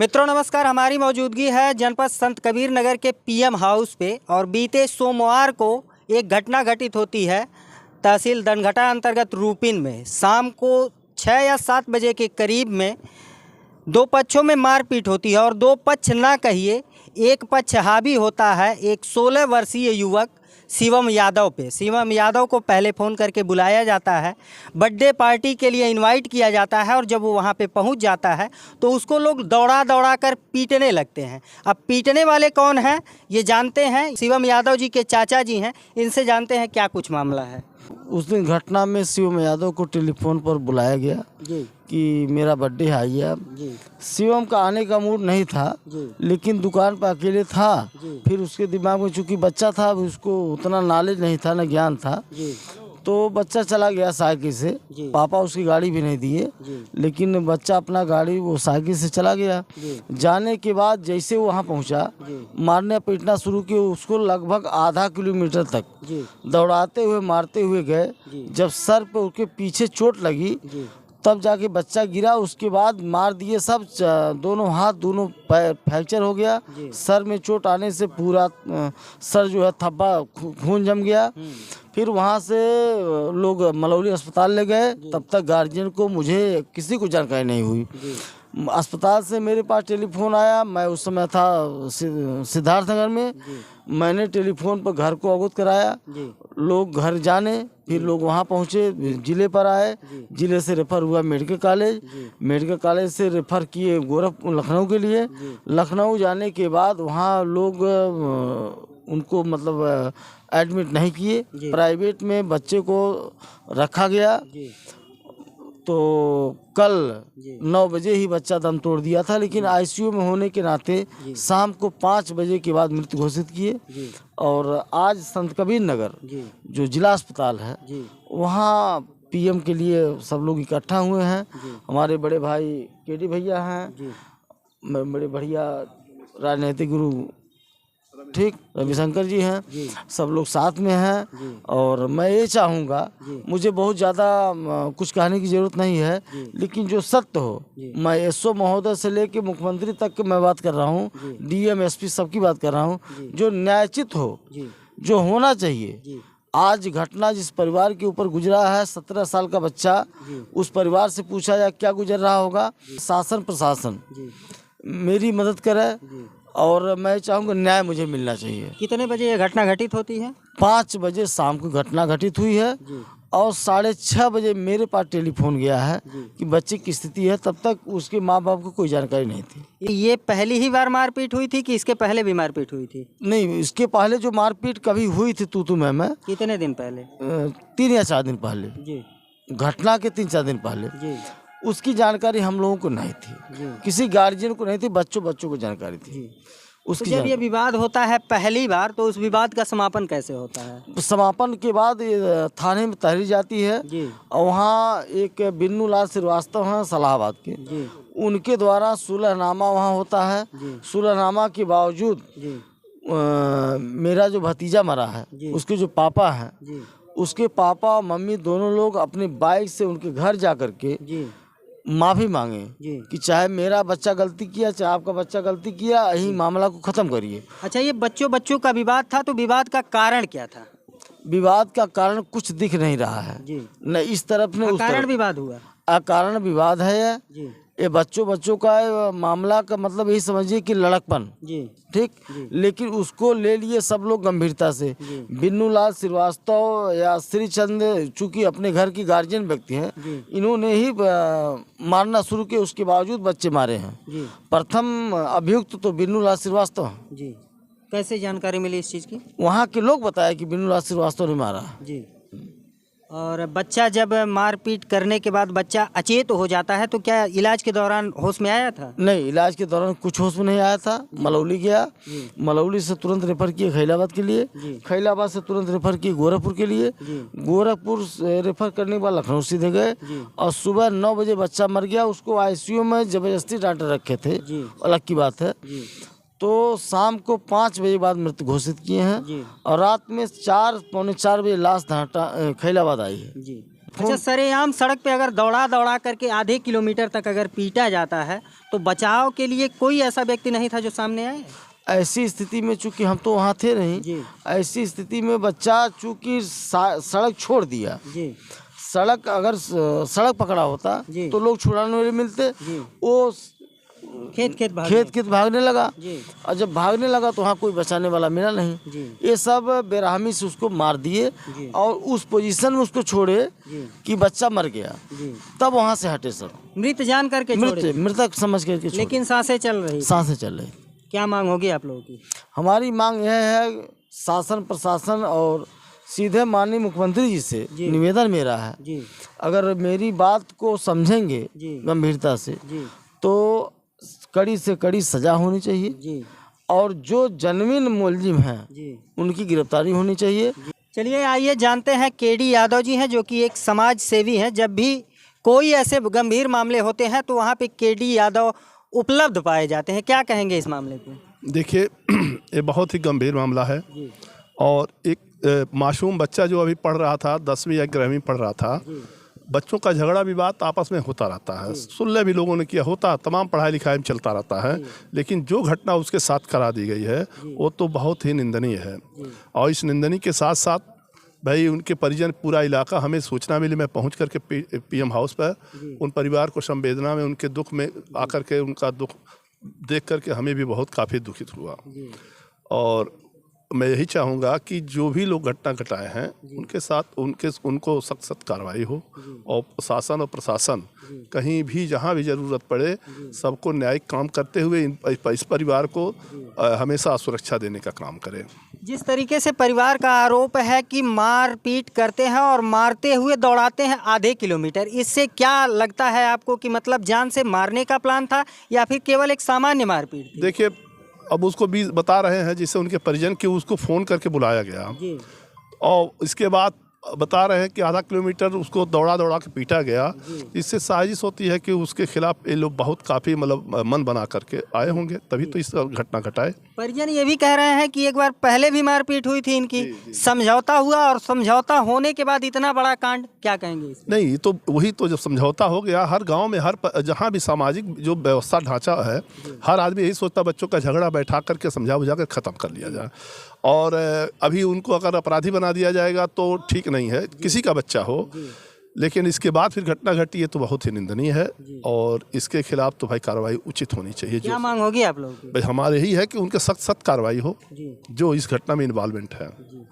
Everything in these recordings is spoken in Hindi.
मित्रों नमस्कार। हमारी मौजूदगी है जनपद संत कबीर नगर के पीएम हाउस पे और बीते सोमवार को एक घटना घटित होती है तहसील दनघटा अंतर्गत रूपिन में। शाम को 6 या 7 बजे के करीब में दो पक्षों में मारपीट होती है और दो पक्ष ना कहिए एक पक्ष हावी होता है एक 16 वर्षीय युवक शिवम यादव पे। शिवम यादव को पहले फ़ोन करके बुलाया जाता है, बर्थडे पार्टी के लिए इनवाइट किया जाता है और जब वो वहाँ पे पहुँच जाता है तो उसको लोग दौड़ा दौड़ा कर पीटने लगते हैं। अब पीटने वाले कौन हैं ये जानते हैं, शिवम यादव जी के चाचा जी हैं, इनसे जानते हैं क्या कुछ मामला है। उस दिन घटना में शिवम यादव को टेलीफोन पर बुलाया गया जी कि मेरा बर्थडे आई है। जी शिवम का आने का मूड नहीं था, लेकिन दुकान पर अकेले था। फिर उसके दिमाग में चूंकि बच्चा था, उसको उतना नॉलेज नहीं था, न ज्ञान था, जी तो बच्चा चला गया साइकिल से। पापा उसकी गाड़ी भी नहीं दिए, लेकिन बच्चा अपना गाड़ी वो साइकिल से चला गया। जाने के बाद जैसे वो वहाँ पहुँचा, मारने पीटना शुरू किया। उसको लगभग आधा किलोमीटर तक दौड़ाते हुए मारते हुए गए। जब सर पे उसके पीछे चोट लगी तब जाके बच्चा गिरा। उसके बाद मार दिए सब, दोनों हाथ दोनों पैर फ्रैक्चर हो गया। सर में चोट आने से पूरा सर जो है थब्बा खून जम गया। फिर वहाँ से लोग मलौली अस्पताल ले गए। तब तक गार्जियन को मुझे किसी को जानकारी नहीं हुई। अस्पताल से मेरे पास टेलीफोन आया। मैं उस समय था सिद्धार्थनगर में। मैंने टेलीफोन पर घर को अवगत कराया। लोग घर जाने, फिर लोग वहाँ पहुँचे, जिले पर आए। जिले से रेफर हुआ मेडिकल कॉलेज। मेडिकल कॉलेज से रेफर किए लखनऊ के लिए। लखनऊ जाने के बाद वहाँ लोग उनको मतलब एडमिट नहीं किए, प्राइवेट में बच्चे को रखा गया। तो कल 9 बजे ही बच्चा दम तोड़ दिया था, लेकिन आईसीयू में होने के नाते शाम को 5 बजे के बाद मृत्यु घोषित किए। और आज संत कबीर नगर जो जिला अस्पताल है वहाँ पीएम के लिए सब लोग इकट्ठा हुए हैं। हमारे बड़े भाई केडी भैया हैं, बड़े बढ़िया राजनीतिक गुरु ठीक रविशंकर जी हैं, सब लोग साथ में हैं। और मैं ये चाहूँगा, मुझे बहुत ज़्यादा कुछ कहने की ज़रूरत नहीं है, लेकिन जो सत्य हो, मैं एसओ महोदय से लेके मुख्यमंत्री तक की मैं बात कर रहा हूँ, डीएम एसपी सबकी बात कर रहा हूँ, जो न्यायोचित हो, जो होना चाहिए। आज घटना जिस परिवार के ऊपर गुजरा है, 17 साल का बच्चा, उस परिवार से पूछा जाए क्या गुजर रहा होगा। शासन प्रशासन मेरी मदद करे और मैं चाहूँगा न्याय मुझे मिलना चाहिए। कितने बजे ये घटना घटित होती है? 5 बजे शाम को घटना घटित हुई है और 6:30 बजे मेरे पास टेलीफोन गया है कि बच्चे की स्थिति है। तब तक उसके माँ बाप को कोई जानकारी नहीं थी। ये पहली ही बार मारपीट हुई थी कि इसके पहले भी मारपीट हुई थी? नहीं, इसके पहले जो मारपीट कभी हुई थी तू मैं कितने दिन पहले? 3 या 4 दिन पहले जी। घटना के 3-4 दिन पहले जी। उसकी जानकारी हम लोगों को नहीं थी, किसी गार्जियन को नहीं थी, बच्चों को जानकारी थी उसकी। तो जब ये विवाद होता है पहली बार तो उस विवाद का समापन कैसे होता है? समापन के बाद ये थाने में तहरीर जाती है और वहाँ एक बिन्नू लाल श्रीवास्तव हैं सलाहाबाद के, उनके द्वारा सुलहनामा वहाँ होता है। सुलहनामा के बावजूद मेरा जो भतीजा मरा है, उसके जो पापा हैं, उसके पापा और मम्मी दोनों लोग अपने बाइक से उनके घर जा कर के माफ़ी मांगे कि चाहे मेरा बच्चा गलती किया, चाहे आपका बच्चा गलती किया, यही मामला को ख़त्म करिए। अच्छा, ये बच्चों का विवाद था, तो विवाद का कारण क्या था? विवाद का कारण कुछ दिख नहीं रहा है, न इस तरफ न उस तरफ। कारण विवाद हुआ, अकारण विवाद है ये बच्चों का मामला का मतलब यही समझिए कि लड़कपन, ठीक। लेकिन उसको ले लिए सब लोग गंभीरता से। बिन्नू लाल श्रीवास्तव या श्रीचंद चूंकि अपने घर की गार्जियन व्यक्ति हैं, इन्होंने ही मारना शुरू किया, उसके बावजूद बच्चे मारे हैं। प्रथम अभियुक्त तो बिन्नू लाल श्रीवास्तव हैं। कैसे जानकारी मिली इस चीज़ की? वहाँ के लोग बताया कि बिन्नू लाल श्रीवास्तव ने मारा। और बच्चा जब मारपीट करने के बाद बच्चा अचेत हो जाता है तो क्या इलाज के दौरान होश में आया था? नहीं, इलाज के दौरान कुछ होश में नहीं आया था। मलौली गया, मलौली से तुरंत रेफर किए खैलाबाद के लिए, खैलाबाद से तुरंत रेफर किए गोरखपुर के लिए, गोरखपुर रेफर करने के बाद लखनऊ सीधे गए और सुबह 9 बजे बच्चा मर गया। उसको आईसीयू में जबरदस्ती डॉक्टर रखे थे, अलग की बात है। तो शाम को 5 बजे बाद मृत्यु घोषित किए हैं और रात में 4 पौने 4 बजे लाश खैलाबाद आई है। अच्छा, सरेआम सड़क पे अगर दौड़ा दौड़ा करके आधे किलोमीटर तक अगर पीटा जाता है तो बचाव के लिए कोई ऐसा व्यक्ति नहीं था जो सामने आए? ऐसी स्थिति में चूंकि हम तो वहाँ थे नहीं, जी ऐसी स्थिति में बच्चा चूंकि सड़क छोड़ दिया, जी सड़क अगर सड़क पकड़ा होता जी। तो लोग छुड़ाने वाले मिलते, जी। वो खेत भागने लगा जी और जब भागने लगा तो वहाँ कोई बचाने वाला मिला नहीं। जी ये सब बेरहमी से उसको मार दिए जी और उस पोजीशन में उसको छोड़े जी कि बच्चा मर गया, जी। तब वहाँ से हटे सब, मृत जान करके छोड़े, मृतक समझ करके छोड़े। लेकिन सांसें चल रही। सांसें चल रही। क्या मांग होगी आप लोगों की? हमारी मांग यह है, शासन प्रशासन और सीधे माननीय मुख्यमंत्री जी से निवेदन मेरा है, जी अगर मेरी बात को समझेंगे जी गंभीरता से जी तो कड़ी से कड़ी सजा होनी चाहिए जी और जो जेन्युइन मुलजिम हैं जी। उनकी गिरफ्तारी होनी चाहिए। चलिए आइए जानते हैं, केडी यादव जी हैं जो कि एक समाज सेवी हैं। जब भी कोई ऐसे गंभीर मामले होते हैं तो वहाँ पे केडी यादव उपलब्ध पाए जाते हैं। क्या कहेंगे इस मामले पे? देखिए, ये बहुत ही गंभीर मामला है और एक मासूम बच्चा जो अभी पढ़ रहा था, 10वीं या 11वीं पढ़ रहा था, बच्चों का झगड़ा विवाद आपस में होता रहता है, सुलह भी लोगों ने किया, होता तमाम पढ़ाई लिखाई में चलता रहता है, लेकिन जो घटना उसके साथ करा दी गई है वो तो बहुत ही निंदनीय है। और इस निंदनीय के साथ साथ भाई उनके परिजन, पूरा इलाका, हमें सूचना मिली, मैं पहुंच करके पीएम हाउस पर उन परिवार को संवेदना में, उनके दुख में आकर के उनका दुख देख करके हमें भी बहुत काफ़ी दुखित हुआ। और मैं यही चाहूँगा कि जो भी लोग घटना घटाए हैं उनके साथ उनको सख्त सख्त कार्रवाई हो और शासन और प्रशासन कहीं भी जहाँ भी ज़रूरत पड़े सबको न्यायिक काम करते हुए इस परिवार को हमेशा सुरक्षा देने का काम करे। जिस तरीके से परिवार का आरोप है कि मार पीट करते हैं और मारते हुए दौड़ाते हैं आधे किलोमीटर, इससे क्या लगता है आपको कि मतलब जान से मारने का प्लान था या फिर केवल एक सामान्य मारपीट थी? देखिए, अब उसको भी बता रहे हैं जिससे उनके परिजन की उसको फ़ोन करके बुलाया गया जी। और इसके बाद बता रहे हैं कि आधा किलोमीटर उसको दौड़ा दौड़ा के पीटा गया। इससे साजिश होती है कि उसके खिलाफ ये लोग बहुत काफ़ी मतलब मन बना करके आए होंगे, तभी तो इस घटना घटाए। परिजन ये भी कह रहे हैं कि एक बार पहले भी मारपीट हुई थी इनकी, समझौता हुआ और समझौता होने के बाद इतना बड़ा कांड। क्या कहेंगे इसमें? नहीं, तो वही तो जब समझौता हो गया, हर गांव में, हर जहां भी सामाजिक जो व्यवस्था ढांचा है, हर आदमी यही सोचता बच्चों का झगड़ा बैठा करके समझा बुझा कर ख़त्म कर लिया जाए। और अभी उनको अगर अपराधी बना दिया जाएगा तो ठीक नहीं है, किसी का बच्चा हो, लेकिन इसके बाद फिर घटना घटी है तो बहुत ही निंदनीय है और इसके खिलाफ तो भाई कार्रवाई उचित होनी चाहिए। क्या मांग होगी आप लोगों की? भाई हमारे यही है कि उनके सख्त सख्त कार्रवाई हो जो इस घटना में इन्वॉल्वमेंट है।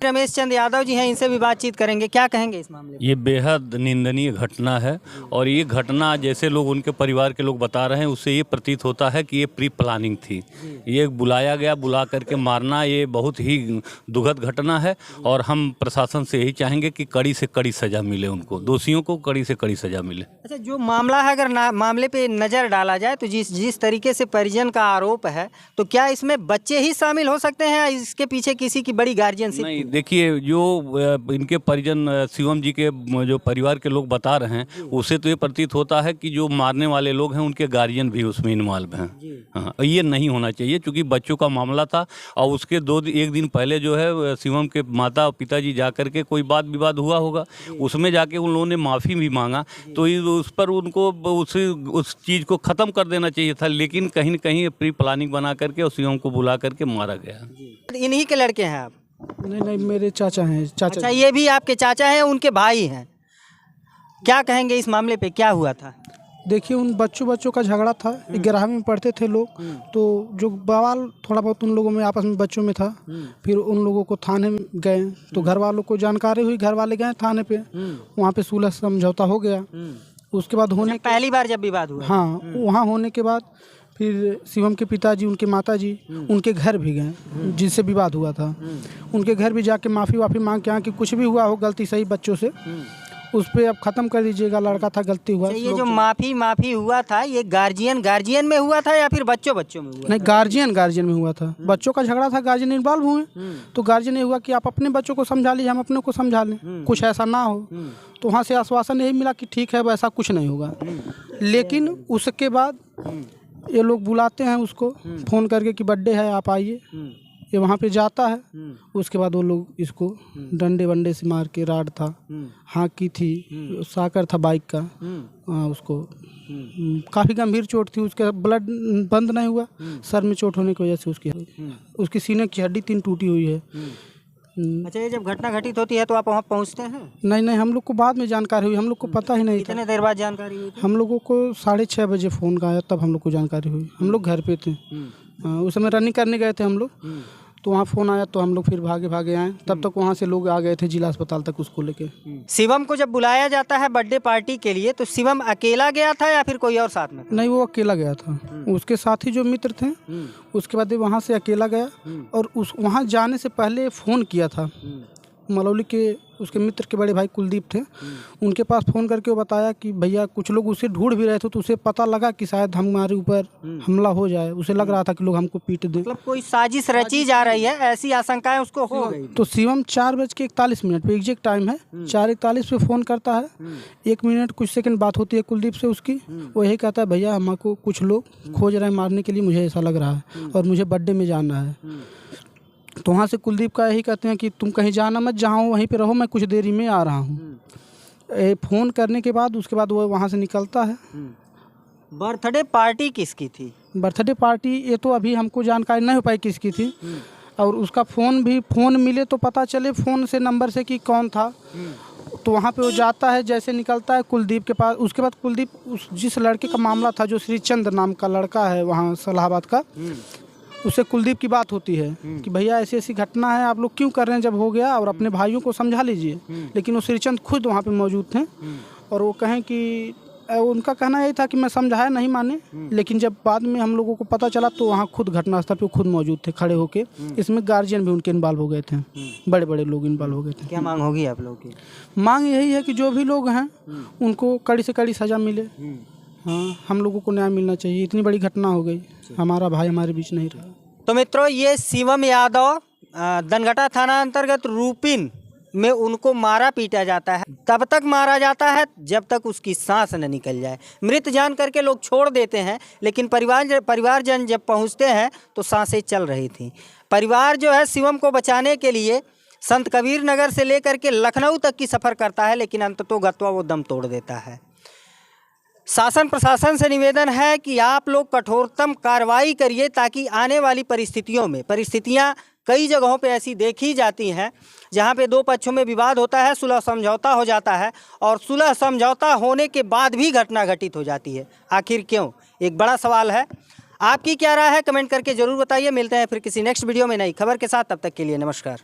रमेश चंद यादव जी हैं, इनसे भी बातचीत करेंगे। क्या कहेंगे इस मामले में? ये बेहद निंदनीय घटना है और ये घटना जैसे लोग, उनके परिवार के लोग बता रहे हैं, उससे ये प्रतीत होता है कि ये प्री प्लानिंग थी। ये बुलाया गया, बुला करके मारना, ये बहुत ही दुखद घटना है और हम प्रशासन से यही चाहेंगे कि कड़ी से कड़ी सजा मिले उनको, दोषियों को कड़ी से कड़ी सजा मिले। अच्छा, जो मामला है, अगर मामले पे नज़र डाला जाए तो जिस तरीके से परिजन का आरोप है, तो क्या इसमें बच्चे ही शामिल हो सकते हैं, इसके पीछे किसी की बड़ी गार्जियनशिप? नहीं, देखिए, जो इनके परिजन शिवम जी के जो परिवार के लोग बता रहे हैं, उससे तो ये प्रतीत होता है कि जो मारने वाले लोग हैं उनके गार्जियन भी उसमें इन्वॉल्व हैं। हाँ, ये नहीं होना चाहिए क्योंकि बच्चों का मामला था और उसके एक दिन पहले जो है शिवम के माता पिताजी जा करके कोई बात विवाद हुआ होगा, उसमें जाके उन लोगों ने माफ़ी भी मांगा, तो उस पर उनको उस चीज़ को ख़त्म कर देना चाहिए था, लेकिन कहीं न कहीं प्री प्लानिंग बना करके और शिवम को बुला करके मारा गया। इन्हीं के लड़के हैं आप? नहीं, मेरे चाचा हैं। चाचा। अच्छा, ये भी आपके चाचा हैं, उनके भाई हैं। क्या कहेंगे इस मामले पे, क्या हुआ था? देखिए, उन बच्चों का झगड़ा था, 11वीं में पढ़ते थे लोग, तो जो बवाल थोड़ा बहुत उन लोगों में आपस में बच्चों में था। फिर उन लोगों को थाने में गए तो घर वालों को जानकारी हुई, घर वाले गए थाने पे, वहाँ पे सुलह समझौता हो गया। उसके बाद पहली बार जब विवाद हुआ? हाँ, वहाँ होने के बाद फिर शिवम के पिताजी, उनके माताजी उनके घर भी गए जिनसे विवाद हुआ था। उनके घर भी जाके माफ़ी मांग के, कि कुछ भी हुआ हो गलती सही बच्चों से, उस पर अब ख़त्म कर दीजिएगा, लड़का था, गलती हुआ। ये जो माफ़ी हुआ था, ये गार्जियन में हुआ था या फिर बच्चों में हुआ? नहीं, गार्जियन में हुआ था। बच्चों का झगड़ा था, गार्जियन इन्वॉल्व हुए, तो गार्जियन ये हुआ कि आप अपने बच्चों को समझा लीजिए, हम अपने को समझा लें, कुछ ऐसा ना हो। तो वहाँ से आश्वासन यही मिला कि ठीक है, वैसा कुछ नहीं होगा। लेकिन उसके बाद ये लोग बुलाते हैं उसको फ़ोन करके कि बर्थडे है, आप आइए। ये वहाँ पे जाता है, उसके बाद वो लोग इसको डंडे वंडे से मार के, राड था, हाँक की थी, साकर था बाइक का, उसको काफ़ी गंभीर चोट थी, उसका ब्लड बंद नहीं हुआ, सर में चोट होने की वजह से उसकी सीने की हड्डी 3 टूटी हुई है। अच्छा, ये जब घटना घटित होती है तो आप वहाँ पहुँचते हैं? नहीं, हम लोग को बाद में जानकारी हुई, हम लोग को पता ही नहीं था। कितने देर बाद जानकारी हुई थी? हम लोगों को 6:30 बजे फ़ोन आया, तब हम लोग को जानकारी हुई। हम लोग घर पे थे, उस समय रनिंग करने गए थे हम लोग, तो वहाँ फ़ोन आया तो हम लोग फिर भागे आए। तब तक वहाँ से लोग आ गए थे जिला अस्पताल तक उसको लेके। शिवम को जब बुलाया जाता है बर्थडे पार्टी के लिए तो शिवम अकेला गया था या फिर कोई और साथ में? नहीं, वो अकेला गया था, उसके साथी जो मित्र थे, उसके बाद वहाँ से अकेला गया। और वहाँ जाने से पहले फ़ोन किया था मलौली के उसके मित्र के बड़े भाई कुलदीप थे, उनके पास फ़ोन करके वो बताया कि भैया कुछ लोग उसे ढूंढ भी रहे थे, तो उसे पता लगा कि शायद हमारे ऊपर हमला हो जाए। उसे लग रहा था कि लोग हमको पीट दें, मतलब कोई साजिश रची जा रही है, ऐसी आशंकाएं उसको हो गई। तो शिवम 4:41 पे, एग्जैक्ट टाइम है 4:41 पे फ़ोन करता है। 1 मिनट कुछ सेकंड बात होती है कुलदीप से उसकी। वो यही कहता है भैया हमको कुछ लोग खोज रहे हैं मारने के लिए, मुझे ऐसा लग रहा है और मुझे बर्थडे में जाना है। तो वहाँ से कुलदीप का यही कहते हैं कि तुम कहीं जाना मत, जहाँ हो वहीं पे रहो, मैं कुछ देरी में आ रहा हूँ। फ़ोन करने के बाद उसके बाद वो वहाँ से निकलता है। बर्थडे पार्टी किसकी थी? बर्थडे पार्टी ये तो अभी हमको जानकारी नहीं हो पाई किसकी थी, और उसका फ़ोन मिले तो पता चले फ़ोन से नंबर से कि कौन था। तो वहाँ पे वो जाता है, जैसे निकलता है कुलदीप के पास। उसके बाद कुलदीप जिस लड़के का मामला था, जो श्रीचंद्र नाम का लड़का है वहाँ सलाहाबाद का, उससे कुलदीप की बात होती है कि भैया ऐसी घटना है, आप लोग क्यों कर रहे हैं, जब हो गया और अपने भाइयों को समझा लीजिए। लेकिन वो श्रीचंद खुद वहाँ पे मौजूद थे और वो कहें कि उनका कहना यही था कि मैं समझाया नहीं माने, लेकिन जब बाद में हम लोगों को पता चला तो वहाँ खुद घटनास्थल पे खुद मौजूद थे खड़े होके। इसमें गार्जियन भी उनके इन्वॉल्व हो गए थे, बड़े लोग इन्वॉल्व हो गए थे। क्या मांग होगी आप लोगों की? मांग यही है कि जो भी लोग हैं उनको कड़ी से कड़ी सज़ा मिले। हाँ, हम लोगों को न्याय मिलना चाहिए, इतनी बड़ी घटना हो गई, हमारा भाई हमारे बीच नहीं रहा। तो मित्रों, ये शिवम यादव दनघटा थाना अंतर्गत रूपिन में उनको मारा पीटा जाता है। तब तक मारा जाता है जब तक उसकी सांस न निकल जाए। मृत जान करके लोग छोड़ देते हैं, लेकिन परिवारजन जब पहुंचते हैं तो सांसें चल रही थी। परिवार जो है शिवम को बचाने के लिए संत कबीर नगर से लेकर के लखनऊ तक की सफ़र करता है, लेकिन अंततोगत्वा वो दम तोड़ देता है। शासन प्रशासन से निवेदन है कि आप लोग कठोरतम कार्रवाई करिए, ताकि आने वाली परिस्थितियां कई जगहों पे ऐसी देखी जाती हैं जहां पे दो पक्षों में विवाद होता है, सुलह समझौता हो जाता है और सुलह समझौता होने के बाद भी घटना घटित हो जाती है। आखिर क्यों? एक बड़ा सवाल है। आपकी क्या राय है? कमेंट करके ज़रूर बताइए। मिलते हैं फिर किसी नेक्स्ट वीडियो में नई खबर के साथ। तब तक के लिए नमस्कार।